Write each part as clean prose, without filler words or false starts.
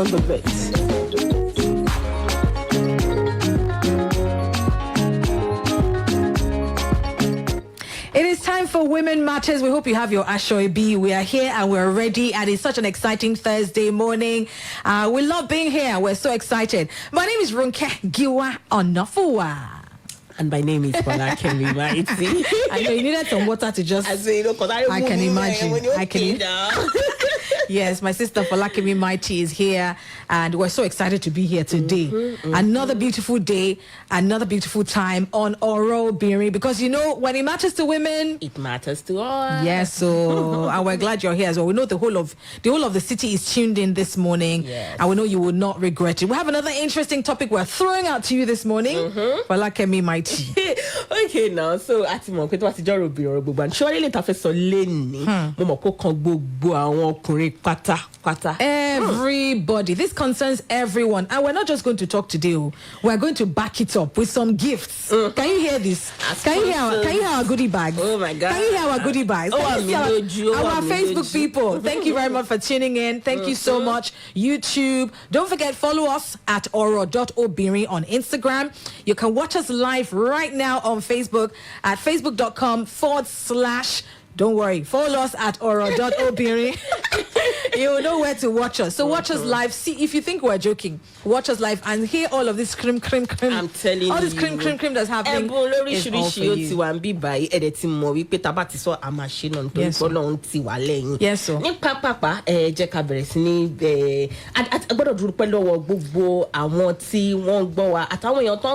on the bit. It is time for Women Matters. We hope you have your Ashoebi. We are here and we're ready, and it's such an exciting Thursday morning. We love being here. We're so excited. My name is Ronke Giwa-Onafuwa. And my name is Folakemi. I know you needed some water to just... I can imagine. Yes, my sister Folakemi Mighty is here, and we're so excited to be here today. Another beautiful day, another beautiful time on Obinrin, because you know, when it matters to women, it matters to us. Yes, so and we're glad you're here as well. We know the whole of the city is tuned in this morning, and we know you will not regret it. We have another interesting topic we're throwing out to you this morning. Folakemi Mighty. Okay, now so at the moment, what is your Obinrin? Surely, let us say Lenny. Momoko kan gbogbo àwọn ọkùnrin pátá. Everybody. This concerns everyone. And we're not just going to talk today. We're going to back it up with some gifts. Can you hear this? Can you hear our goodie bags? Oh my God. Can you hear our goodie bags? Our Facebook people. Thank you very much for tuning in. Thank you so much. YouTube. Don't forget, follow us at oro.obinrin on Instagram. You can watch us live right now on Facebook at facebook.com/ don't worry, follow us at oro.obinrin. You'll know where to watch us. So watch us live. See, if you think we're joking, watch us live and hear all of this cream. I'm telling you. All this cream that's happening is all for you. Yes, so.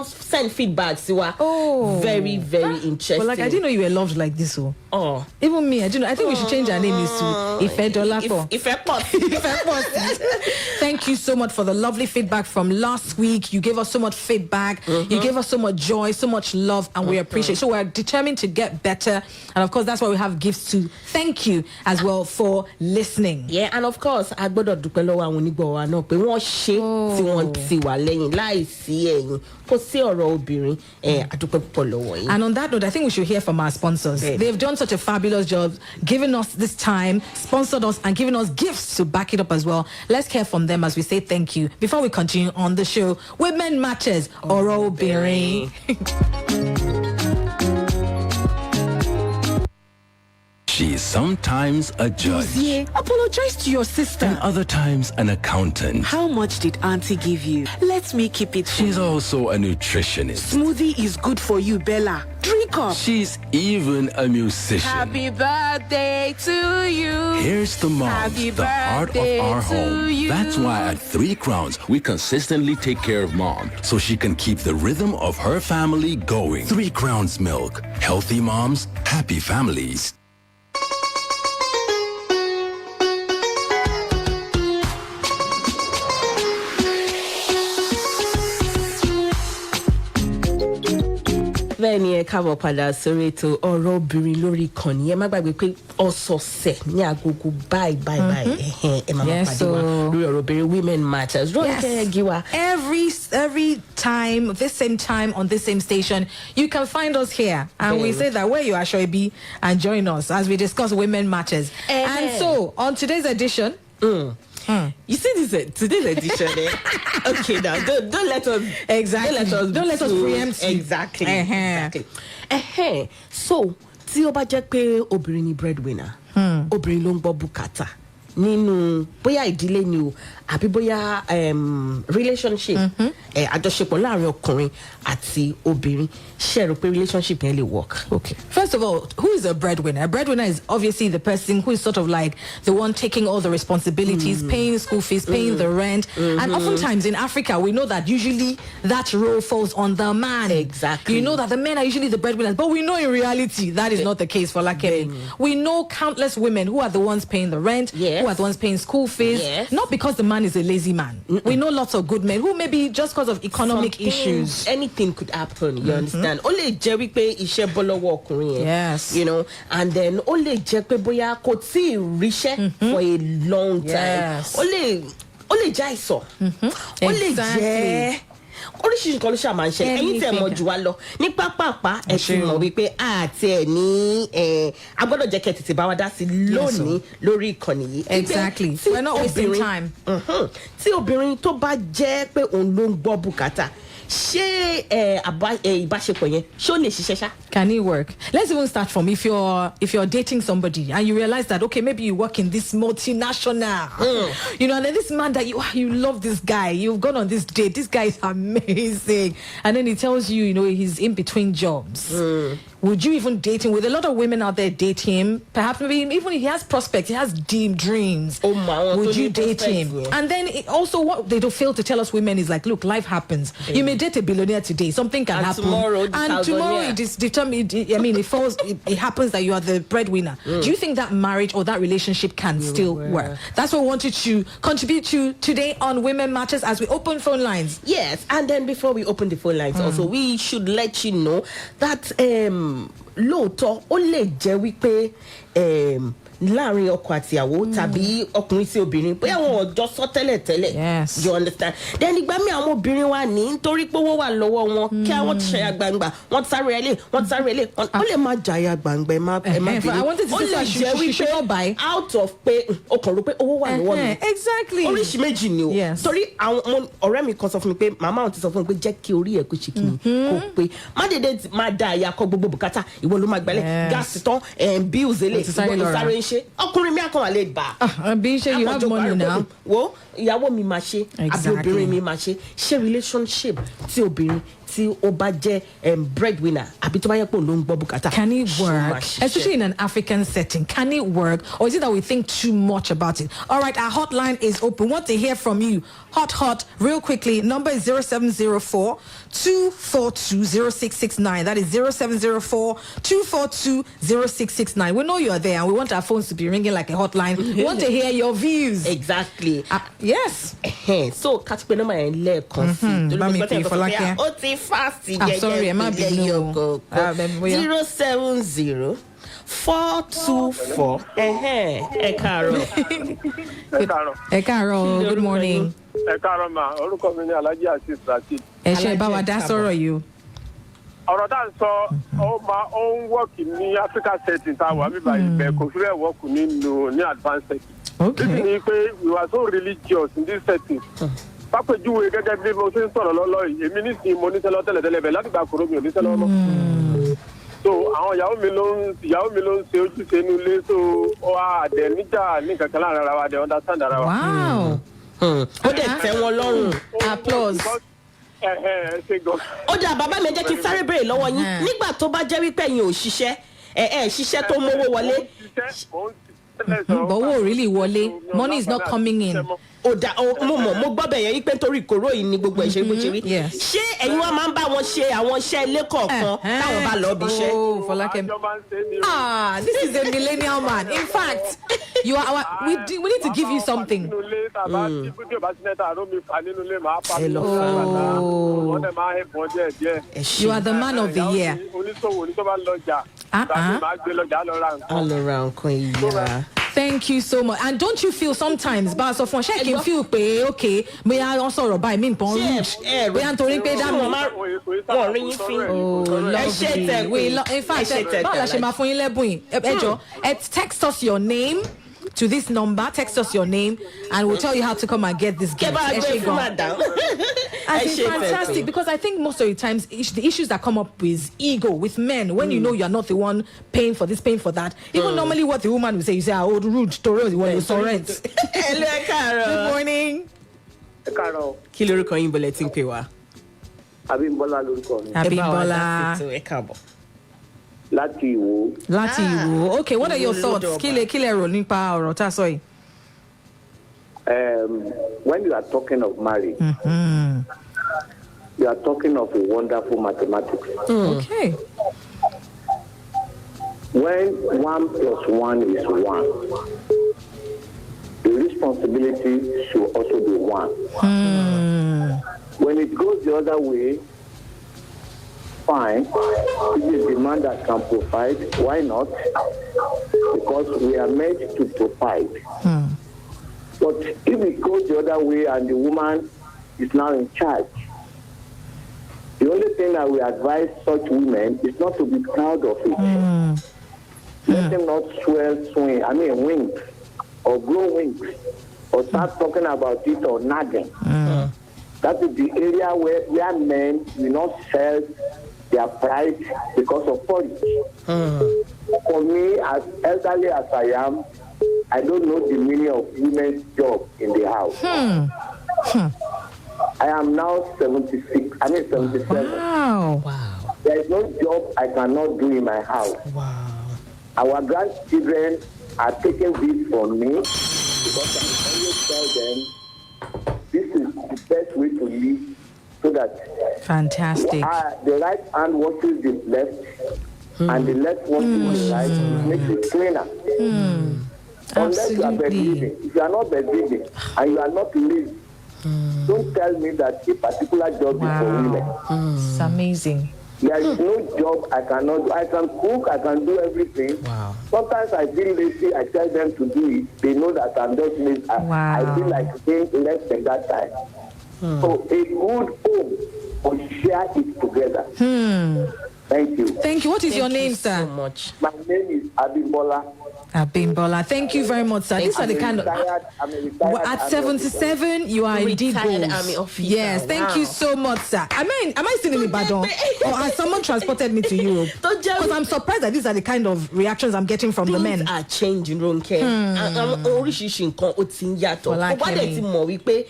Send feedback. Oh. Very interesting. Well, like, I didn't know you were loved like this. Oh. Even me, I didn't know. I think we should change our name to Ife Dolapo. Thank you so much for the lovely feedback from last week. You gave us so much feedback. You gave us so much joy, so much love, and we appreciate it. So we're determined to get better. And of course, that's why we have gifts to thank you as well for listening. Yeah, and of course, I gbọ́dọ̀ dúpẹ́ lọ́wọ́ àwọn onígbọ̀wọ́ náà pé wọ́n ṣe tí wọ́n ti wà lẹ́yìn láìsí ẹ̀yin kò sí ọ̀rọ̀ obìnrin àdúpẹ́ púpọ̀ lọ́wọ́ yín. And on that note, I think we should hear from our sponsors. They've done such a fabulous job, giving us this time, sponsored us, and giving us gifts to back it up as well. Let's hear from them as we say thank you before we continue on the show. Women Matters, Obinrin. She's sometimes a judge. Apologize to your sister. And other times an accountant. How much did Auntie give you? Let me keep it. She's also a nutritionist. Smoothie is good for you, Bella. Drink up. She's even a musician. Happy birthday to you. Here's the mom, Happy the heart of our home. you. That's why at 3 Crowns, we consistently take care of mom so she can keep the rhythm of her family going. 3 Crowns Milk. Healthy moms, happy families. Bẹ́ẹ̀ni ẹ káàbọ̀ padà sórí ètò ọ̀rọ̀ obìnrin lórí ìkànnì ẹ má gbàgbé pé ọ̀sọ̀ọ̀sẹ̀ ní agogo báyìí ẹ má pàdé wa lórí ọ̀rọ̀ obìnrin Women Matters. Ronke Giwa. Every time, this same time on this same station, you can find us here, and we say that where you are, Shoibi, and join us as we discuss Women Matters. And so on today's edition. You see this today's edition, Okay, now don't let us Don't let us preempt you. Exactly. So tí ó bá jẹ́ pé obìnrin ni breadwinner, obìnrin ló ń gbọ́ bùkátà nínú bóyá ìdílé ni o àbí bóyá relationship àjọṣepọ̀ láàrin ọkùnrin àti obìnrin ṣe rò pé relationship yẹn lè work. Okay. First of all, who is a breadwinner? A breadwinner is obviously the person who is sort of like the one taking all the responsibilities, paying school fees, paying the rent. And oftentimes in Africa, we know that usually that role falls on the man. Exactly. You know that the men are usually the breadwinners, but we know in reality that is not the case for Folakemi. We know countless women who are the ones paying the rent, who are the ones paying school fees, not because the man is a lazy man. We know lots of good men who maybe just because of economic issues. Anything could happen, you understand? Only jẹ́ wípé iṣẹ́ bọ́ lọ́wọ́ ọkùnrin yẹn. Yes. You know, and then only jẹ́ pé bóyá kò tí ì ríṣẹ́ for a long time. Yes. Only jẹ́ àìsàn. Only jẹ́ oríṣiríṣi kan ló ṣáà máa ń ṣẹlẹ̀ ẹ̀yin tẹ̀ mọ̀ jù wá lọ ní pápápá ẹ̀ ti mọ̀ wípé àti ẹ̀ ní agbọ́dọ̀ jẹ́ kẹ́ tètè bá wa dá sí lónìí lórí ìkànnì yìí. Exactly, we're not wasting time. Tí obìnrin tó bá jẹ́ pé òun ló ń gbọ́ bùkátà ṣé ìbáṣepọ̀ yẹn ṣé ó lè ṣiṣẹ́ ṣá. Can it work? Let's even start from if you're dating somebody and you realize that okay, maybe you work in this multinational, you know, and then this man that you love this guy, you've gone on this date, this guy is amazing, and then he tells you, you know, he's in between jobs. Would you even date him? With a lot of women out there date him, perhaps maybe even if he has prospects, he has dreams. Oh my! Would you date him? Yeah. And then also, what they don't fail to tell us women is like, look, life happens. You may date a billionaire today, something can happen, tomorrow it is determined. I mean, it happens that you are the breadwinner. Do you think that marriage or that relationship can still work? That's what we wanted to contribute to today on Women Matters as we open phone lines. Yes, and then before we open the phone lines, also we should let you know that lóòótọ́ ó lè jẹ́ wípé láàrin ọkọ àti ìyàwó tàbí ọkùnrin sí obìnrin bóyá wọn ọjọ́ sọ tẹ́lẹ̀. Yes. You understand? Then ìgbà mi àwọn obìnrin wa ní nítorí pé owó wà lọ́wọ́ wọn kí àwọn ti ṣàyà gbangba wọ́n ti sáré ẹlẹ́ ó lè má jàyà gbangba ẹ má bínú ó lè jẹ́ wípé out of pé ọkàn rò pé owó wà lọ́wọ́ mi. Exactly. oríṣi méjì ni o. Yes. Torí àwọn ọ̀rẹ́ mi kan sọ fún mi pé màmá àwọn ti sọ fún mi pé jẹ́ kí orí ẹ̀ kó ṣe kí ni kó pé má dédé máa da àyà kọ gbogbo bùkátà ìwọ ló máa gbálẹ̀ gáàsì tán bills ilé ìwọ ló sáré ń ṣe ọkùnrin mi àkànwà lè bà. Bí ṣe you have money now. Wo ìyàwó mi máa ṣe àbí obìnrin mi máa ṣe relationship tí obìnrin tí ó bá jẹ́ breadwinner àbí tó bá yẹ pé òun ló ń gbọ́ bùkátà. Can it work? Especially in an African setting. Can it work? Or is it that we think too much about it? All right, our hotline is open. Want to hear from you. Hot, real quickly. Number is 0704-242-0669. That is 0704-242-0669. We know you're there and we want our phones to be ringing like a hotline. We want to hear your views. Exactly. Yes. So, katipe number yẹn lẹ́ẹ̀kan sí. Bami pe Folakemi. Ó ti fast sorry, I'm not being 070-424 ẹ káàárọ̀. Good morning. Ẹ káàárọ̀ ma, orúkọ mi ni Alhaji Asis Rashid. Ẹ ṣe bá wa dá sọ̀rọ̀ yìí. Ọ̀rọ̀ tá à ń sọ ó ń wọ́ọ̀kì ní Africa setting tá a wà bíbá ibẹ̀ kò fi bẹ́ẹ̀ wọ́ọ̀kù ní advanced setting. Okay. This is pé we were so religious in this setting. Pápẹ́júwe gẹ́gẹ́ bí mo ṣe ń sọ̀rọ̀ lọ́lọ́ yìí, èmi nísìnyí mo ní tẹ́lọ́ tẹ́lẹ̀ bẹ̀ láti gba kòrò mi ò ní tẹ́lọ́ mọ́. So àwọn ìyàwó mi ló ń ṣe ojúṣe inú ilé so àdẹ̀ níjà ní kankan láàrin ara wa àdẹ̀ understand ara wa. Wow. Ó dẹ̀ tẹ́ wọn lọ́rùn. Applause. Ó dà bàbá mi jẹ́ kí n sáré béèrè lọ́wọ́ yín nígbà tó bá jẹ́ wípé ẹ̀yin ò ṣiṣẹ́ ṣiṣẹ́ tó mówó wọlé. But owó really wọlé. Money is not coming in. Ó dà mo gbọ́ bẹ̀yẹn yí pé nítorí kòró yìí ni gbogbo ẹ̀ṣẹ̀ bó ṣe rí. Ṣé ẹ̀yin wa máa ń bá wọn ṣe àwọn iṣẹ́ ilé kọ̀ọ̀kan táwọn bá lọ bí iṣẹ́? Oh, Folakemi. This is a millennial man. In fact, you are we need to give you something. You are the man of the year. Thank you so much. And don't you feel sometimes, but so for check you feel pay okay, me I also buy me pon rich. We are to pay that in fact, text us your name to this number, text us your name, and we'll tell you how to come and get this gift. I think fantastic because I think most of the times the issues that come up is ego with men. When you know you're not the one paying for this, paying for that. Even normally what the woman will say, you say, "Oh, rude, Toro, the one who saw rent." Good morning. Kí lorúkọ yín bọ̀lẹ̀ tí ń pè wá? Abímbọ́lá lórúkọ mi. Abímbọ́lá. Ẹ káàbọ̀. Láti Ìwó. Okay, what are your thoughts? Kí lẹ rò nípa ọ̀rọ̀ tá a sọ yìí? When you are talking of marriage, you are talking of a wonderful mathematics. Okay. When 1 + 1 is 1, the responsibility should also be 1. When it goes the other way, fine. It is the man that can provide. Why not? Because we are meant to provide. But if it goes the other way and the woman is now in charge, The only thing I will advise such women is not to be proud of it. Let them not wink or grow wings or start talking about it or nagging. That is the area where men will not sell their pride because of porridge. For me, as elderly as I am, I don't know the meaning of women's job in the house. I am now 77. Wow. There is no job I cannot do in my house. Wow. Our grandchildren are taking this from me because I always tell them this is the best way to live so that Fantastic. The right hand washes the left and the left washes the right. It makes it cleaner. Unless you are bedridden. If you are not bedridden and you are not living, don't tell me that a particular job is for women. It's amazing. There is no job I cannot do. I can cook, I can do everything. Wow. Sometimes I feel lazy, I tell them to do it. They know that I'm just lazy. I feel like being less than that time. So a good home will share it together. Thank you. Thank you. What is your name, sir? So much. My name is Abimbola. Abimbola. Thank you very much, sir. These are the kind of... At 77, you are indeed retired army officer. Yes, thank you so much, sir. Am I still in Ibadan? Or has someone transported me to Europe? Because I'm surprised that these are the kind of reactions I'm getting from the men. Things are changing, Ronke. Oríṣiríṣi nǹkan ó ti ń yàtọ̀. Ó bá dẹ̀ ti mọ̀ wípé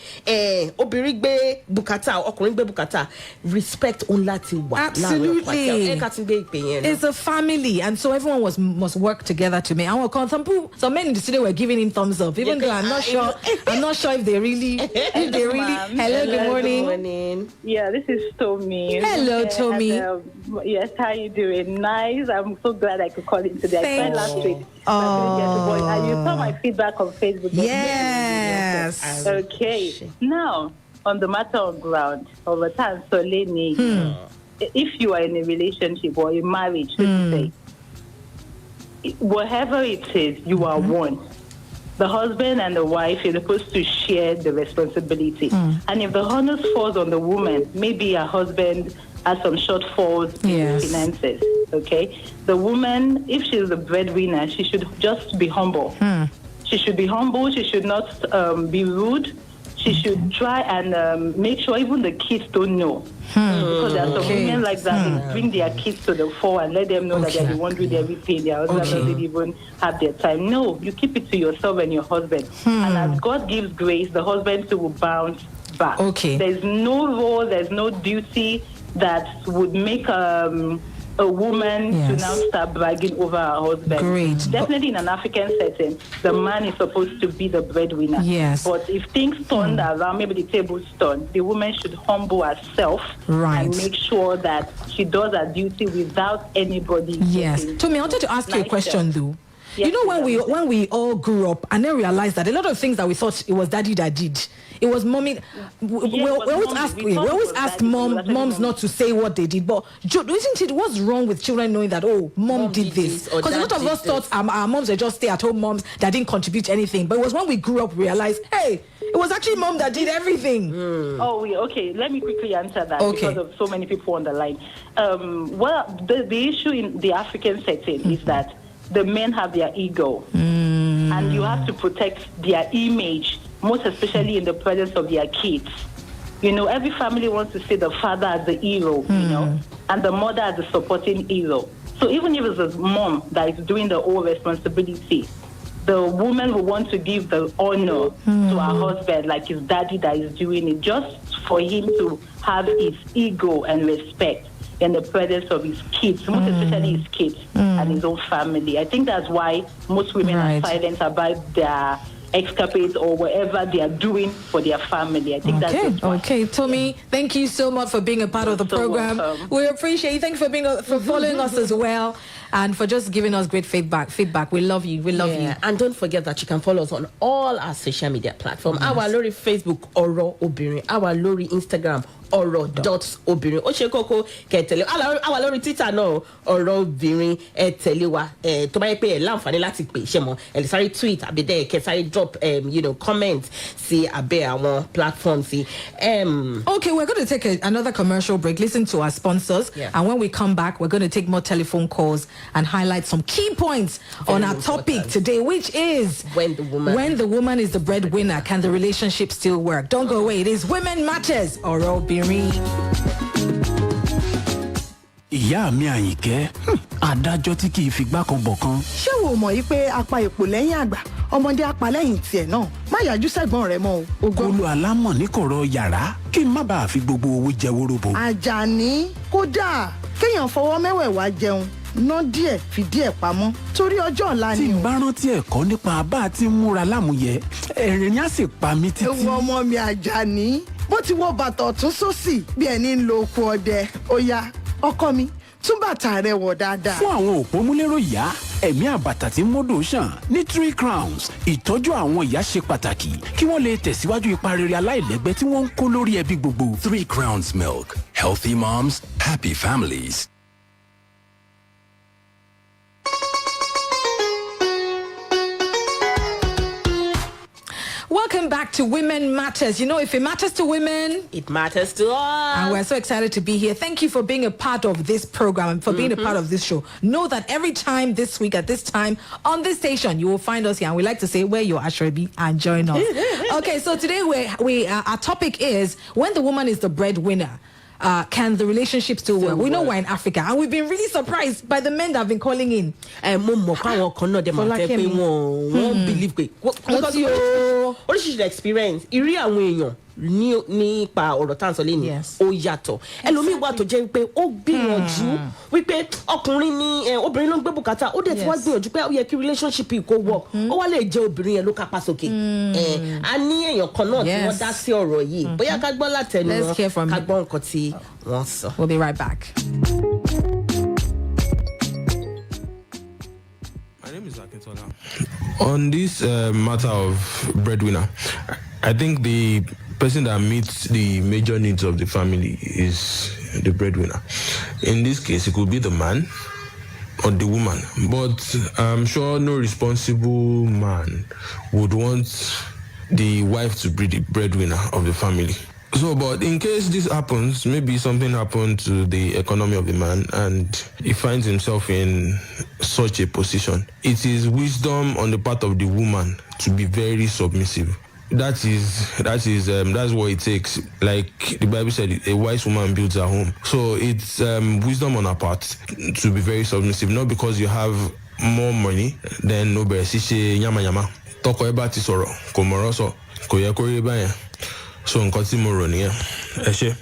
obìnrin gbé bùkátà, ọkùnrin gbé bùkátà, respect òun láti wà. Absolutely. It's a family, and so everyone must work together to make. Some men in the studio were giving him thumbs up, even though I'm not sure if they really. Hello, good morning. Yeah, this is Tommy. Hello, Tommy. Yes, how you doing? Nice. I'm so glad I could call in today. I tried last week. And you saw my feedback on Facebook. Yes. Okay. Now, on the matter of ground, over time, if you are in a relationship or a marriage, let's say, whatever it is, you are one. The husband and the wife are supposed to share the responsibility. And if the onus falls on the woman, maybe her husband has some shortfalls in finances, okay? The woman, if she's the breadwinner, she should just be humble. She should be humble. She should not be rude. She should try and make sure even the kids don't know. Because there are some women like that, they bring their kids to the fore and let them know that they're the one doing everything. Their husband doesn't even have their time. No, you keep it to yourself and your husband. And as God gives grace, the husband too will bounce back. There's no role, there's no duty that would make a woman to now start bragging over her husband. Great. Definitely in an African setting, the man is supposed to be the breadwinner. Yes. But if things turn around, maybe the tables turn, the woman should humble herself and make sure that she does her duty without anybody. Yes. Tommy, I wanted to ask you a question though. Yes, you know, when we all grew up and then realized that a lot of things that we thought it was daddy that did, it was mommy. We always ask moms not to say what they did, but isn't it? What's wrong with children knowing that mom did this? Because a lot of us thought our moms were just stay-at-home moms that didn't contribute anything. But it was when we grew up we realized, hey, it was actually mom that did everything. Okay. Let me quickly answer that because of so many people on the line. Well, the issue in the African setting is that the men have their ego, and you have to protect their image, most especially in the presence of their kids. You know, every family wants to see the father as the hero, you know, and the mother as the supporting hero. So even if it's a mom that is doing the whole responsibility, the woman will want to give the honor to her husband, like his daddy that is doing it, just for him to have his ego and respect in the presence of his kids, most especially his kids and his own family. I think that's why most women are silent about their escapades or whatever they are doing for their family. I think that's okay. Tommy, thank you so much for being a part of the program. Welcome. We appreciate you. Thank you for following us as well, and for just giving us great feedback. We love you. We love you. And don't forget that you can follow us on all our social media platforms. Our Lori Facebook, Oro Obinrin. Our Lori Instagram, oro.obinrin ó ṣe kókó kẹtẹlẹ àwa lórí Twitter náà ọ̀rọ̀ obìnrin ẹ tẹ̀lé wa tó bá yẹ pé ẹ láǹfààní láti pè ṣe mọ ẹ lè sáré tweet àbí dẹ kẹ sáré drop comment sí abẹ́ àwọn platforms sí. Okay, we're going to take another commercial break, listen to our sponsors, and when we come back we're going to take more telephone calls and highlight some key points on our topic today, which is when the woman is the breadwinner, can the relationship still work? Don't go away. It is Women Matters or Obinrin. Ìyá mi Àyìnkẹ́, adájọ́ tí kì í figbá kan bọ̀ kan. Ṣé wo mọ̀ yí pé apá ipò lẹ́yìn àgbà ọmọdé apá lẹ́yìn tiẹ̀ náà má yájú sẹ́gbọ́n rẹ̀ mọ́ o. Kólú alámọ̀ ní kọ̀rọ̀ yàrá kí n má bàa fi gbogbo owó jẹ wóróbo. Àjàní kódà kéèyàn fọwọ́ mẹ́wẹ̀ẹ̀wá jẹun ná díẹ̀ fi díẹ̀ pamọ́ torí ọjọ́ ọ̀la ni o. Tí n bá rántí ẹ̀kọ́ nípa bá a ti múra lámúyẹ ẹ̀rín á sì pa mí títí. Ewu ọmọ mi Àjàní bó ti wọ bàtà ọ̀tún sósì bí ẹni ń lo oko ọdẹ ó yá ọkọ mi tún bàtà rẹ wọ̀ dáadáa. Fún àwọn òpómúléró ìyá ẹ̀mí àbàtà tí módò ṣàn ní 3 crowns ìtọ́jú àwọn ìyá ṣe pàtàkì kí wọ́n lè tẹ̀síwájú ipa rere aláìlẹ́gbẹ́ tí wọ́n ń kó lórí ẹbí gbogbo. 3 crowns milk. Healthy moms, happy families. Welcome back to Women Matters. You know, if it matters to women, it matters to us. And we're so excited to be here. Thank you for being a part of this program and for being a part of this show. Know that every time this week at this time on this station, you will find us here. And we like to say where you actually be and join us. Okay, so today our topic is when the woman is the breadwinner. Can the relationship still work? We know we're in Africa, and we've been really surprised by the men that have been calling in. Folakemi won't believe because oríṣiríṣi experience ìrí àwọn èèyàn nípa ọ̀rọ̀ tá à ń sọ lẹ́nu ó yàtọ̀ ẹlòmíì wà tó jẹ́ wípé ó gbìyànjú wípé ọkùnrin ni obìnrin ló ń gbé bùkátà ó dẹ̀ tí wọ́n gbìyànjú pé ó yẹ kí relationship yìí kó wọ̀ ó wá lè jẹ́ obìnrin yẹn ló kápá sókè a ní èèyàn kan náà tí wọ́n dá sí ọ̀rọ̀ yìí bóyá ká gbọ́ látẹnu wọn ká gbọ́ nǹkan tí wọ́n sọ. We'll be right back. My name is Akintola. On this matter of breadwinner, I think the person that meets the major needs of the family is the breadwinner. In this case, it could be the man or the woman, but I'm sure no responsible man would want the wife to be the breadwinner of the family. So, but in case this happens, maybe something happened to the economy of the man and he finds himself in such a position, it is wisdom on the part of the woman to be very submissive. That's what it takes. Like the Bible said, a wise woman builds her home. So it's wisdom on her part to be very submissive, not because you have more money than nobody. Yama yama. Toko eba ti soro, ko moro so, ko ye ko ri bayan. So nǹkan tí mo rò nìyẹn. Ẹ ṣé.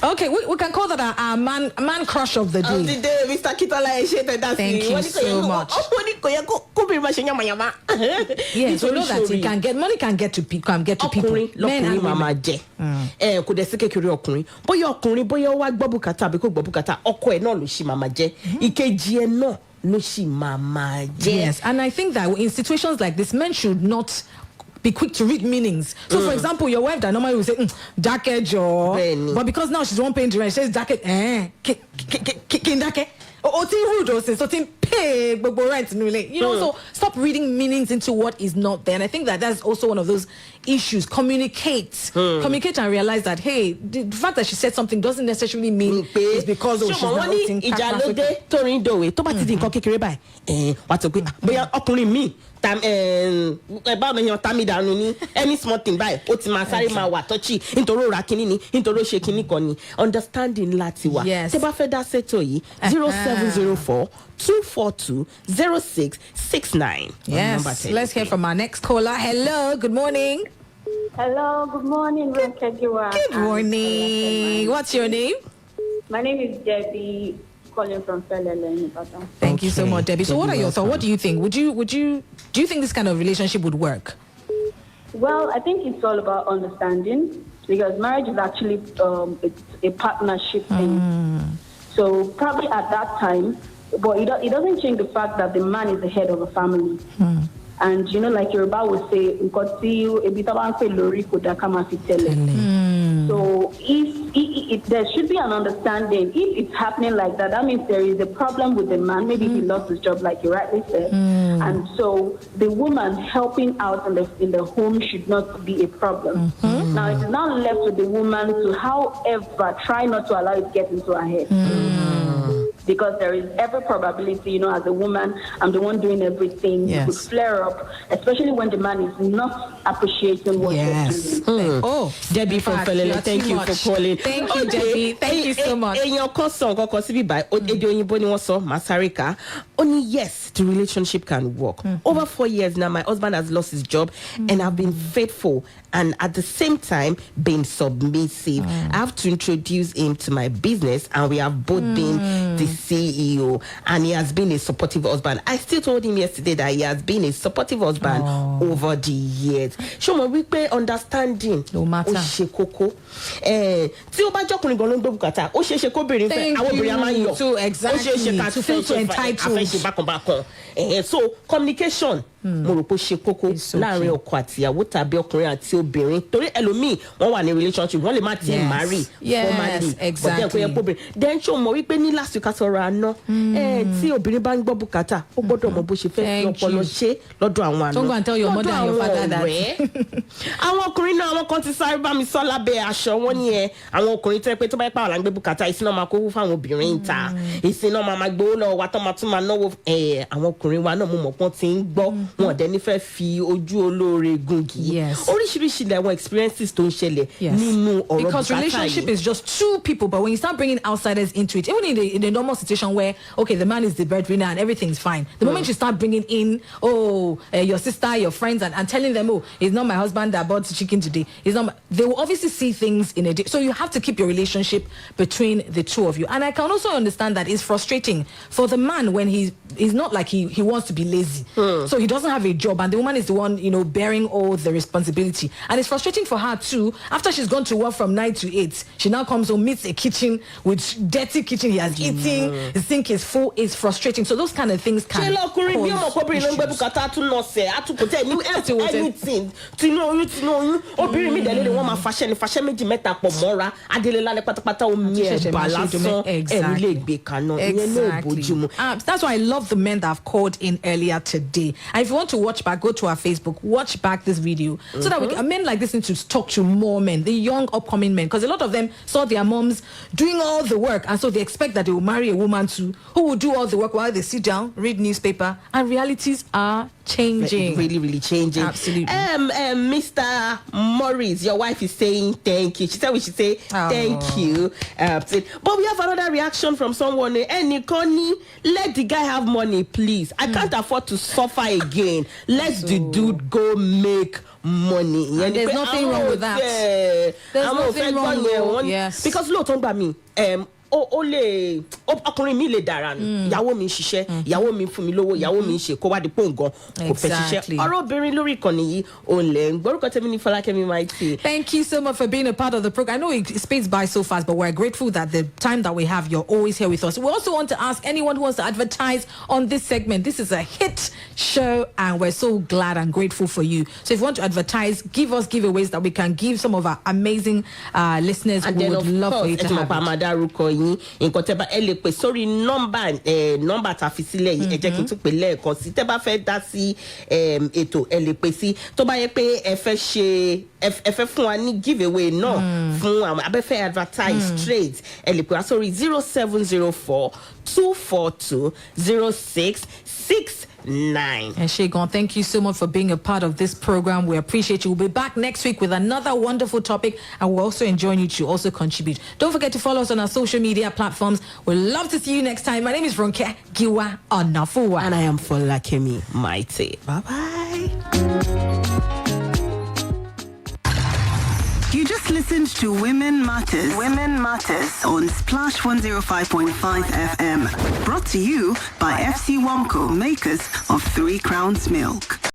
Okay, we can call that a man crush of the day. Of the day, Mr. Kitola Thank you so much. Yes, so know that it can get money can get to people. Men and women. Kò dẹ̀ sí kékeré ọkùnrin. Bóyá ọkùnrin bóyá ó wá gbọ́ bùkátà àbí kò gbọ́ bùkátà, ọkọ ẹ̀ náà ló ṣì máa jẹ́. Ìkejì ẹ̀ náà ló ṣì máa jẹ́. Yes, and I think that in situations like this, men should not be quick to read meanings. So, for example, your wife that normally would say, dark edge, but because now she's one paying the rent, she says, dark edge, you know, so stop reading meanings into what is not there. And I think that that's also one of those issues. Communicate and realize that, hey, the fact that she said something doesn't necessarily mean it's because she's not eating any small thing by understanding latiwa. Yes. 0704 242 0669. Yes. Let's hear from our next caller. Hello, good morning. Hello, good morning, Ronke, Giwa. Good morning. What's your name? My name is Debbie, calling from Felele in Ibadan. Thank you so much, Debbie. So what are your thoughts? What do you think? Do you think this kind of relationship would work? Well, I think it's all about understanding, because marriage is actually a partnership thing. So probably at that time, but it doesn't change the fact that the man is the head of a family. And like Yoruba would say, so if there should be an understanding. If it's happening like that, that means there is a problem with the man. Maybe he lost his job, like you rightly said. And so the woman helping out in the home should not be a problem. Now it is now left with the woman to, however, try not to allow it to get into her head. Because there is every probability, as a woman, I'm the one doing everything. You could flare up, especially when the man is not appreciating what you're doing. Oh, Debbie from Felele, thank you for calling. Thank you, Debbie. Thank you so much. Only yes, the relationship can work. Over 4 years now, my husband has lost his job, and I've been faithful and at the same time been submissive. I have to introduce him to my business, and we have both been the CEO, and he has been a supportive husband. I still told him yesterday that he has been a supportive husband over the years. Show me we pay understanding. No matter. Tí ó bá jọkùnrin gan ló ń gbé bùkátà, ó ṣeé ṣe kó bèrè fẹ́ àwọn obìnrin máa ń yọ. So exactly. To feel so entitled. So communication. Mo rò pé ṣe kókó láàrin ọkọ àti ìyàwó tàbí ọkùnrin àti obìnrin torí ẹlòmíì wọ́n wà ní relationship wọ́n lè má ti marry formally exactly. Then ṣó mọ̀ wípé ní last week àtọ̀rọ̀ àná tí obìnrin bá ń gbọ́ bùkátà ó gbọ́dọ̀ mọ bó ṣe fẹ́ fi ọpọlọ ṣe lọ́dọ̀ àwọn àna. Don't go and tell your mother and your father that. Àwọn ọkùnrin náà àwọn kan ti sáré bá mi sọ lábẹ́ aṣọ wọn ni àwọn ọkùnrin tó yẹ pé tó bá yẹ pé àwọn là ń gbé bùkátà ìsìn náà máa kó fáwọn obìnrin ń ta ìsìn náà máa gbowó lọ́wọ́ wa tó máa tún máa náwó àwọn ọkùnrin wa náà mo mọ̀ pọ́n ti ń gbọ́ wọn dẹ̀ ní fẹ́ fi ojú olóore gungi. Oríṣiríṣi làwọn experiences tó ń ṣẹlẹ̀ nínú ọ̀rọ̀ bùkátà yìí. Because relationship is just two people, but when you start bringing outsiders into it, even in the normal situation where, okay, the man is the breadwinner and everything's fine, the moment you start bringing in, your sister, your friends, and telling them, it's not my husband that bought chicken today, they will obviously see things in a day. So you have to keep your relationship between the two of you. And I can also understand that it's frustrating for the man when he's not like he wants to be lazy. So he doesn't have a job, and the woman is the one, bearing all the responsibility. And it's frustrating for her too. After she's gone to work from 9 to 8, she now comes home, meets a kitchen with dirty kitchen he has eaten, the sink is full. It's frustrating. So those kind of things can That's why I love the men that have called in earlier today. And if you want to watch back, go to our Facebook, watch back this video so that men like this need to talk to more men, the young upcoming men, because a lot of them saw their moms doing all the work, and so they expect that they will marry a woman too who will do all the work while they sit down, read newspaper, and realities are changing. Really, really changing. Absolutely. Mr. Morris, your wife is saying thank you. She said we should say thank you. But we have another reaction from someone. Nikoni, let the guy have money, please. I can't afford to suffer again. Let the dude go make money. And there's nothing wrong with that. There's nothing wrong with yes. Because look, talk about me. Ọkùnrin mi lè dára nù ìyàwó mi ń ṣiṣẹ́ ìyàwó mi fún mi lówó ìyàwó mi ń ṣe kó wá di pòǹgàn kò fẹ́ ṣiṣẹ́ ọ̀rọ̀ obìnrin lórí ìkànnì yìí òun lẹ̀ ń gbórúkọ tẹ́mi ní Folakemi Mighty. Thank you so much for being a part of the program. I know it speeds by so fast, but we're grateful that the time that we have, you're always here with us. We also want to ask anyone who wants to advertise on this segment. This is a hit show, and we're so glad and grateful for you. So if you want to advertise, give us giveaways that we can give some of our amazing listeners. And we would love for you to have it. Nǹkan tẹ́ bá ẹ lè pè sórí nọ́mbà tá a fi sílẹ̀ yìí ẹ jẹ́ kí n tún pè lẹ́ẹ̀kan sí tẹ́ bá fẹ́ dá sí ètò ẹ lè pè sí tó bá yẹ pé ẹ fẹ́ fún wa ní giveaway náà fún àwọn abẹ́fẹ́ advertise trade ẹ lè pè wá sórí 0704 242 0669. And Shegon, thank you so much for being a part of this program. We appreciate you. We'll be back next week with another wonderful topic, and we're also enjoying you to also contribute. Don't forget to follow us on our social media platforms. We'd love to see you next time. My name is Ronke, Giwa-Onafuwa. And I am Folakemi Mighty. Bye-bye. You just listened to Women Matters. Women Matters on Splash 105.5 FM. Brought to you by FC Wamco, makers of 3 Crowns Milk.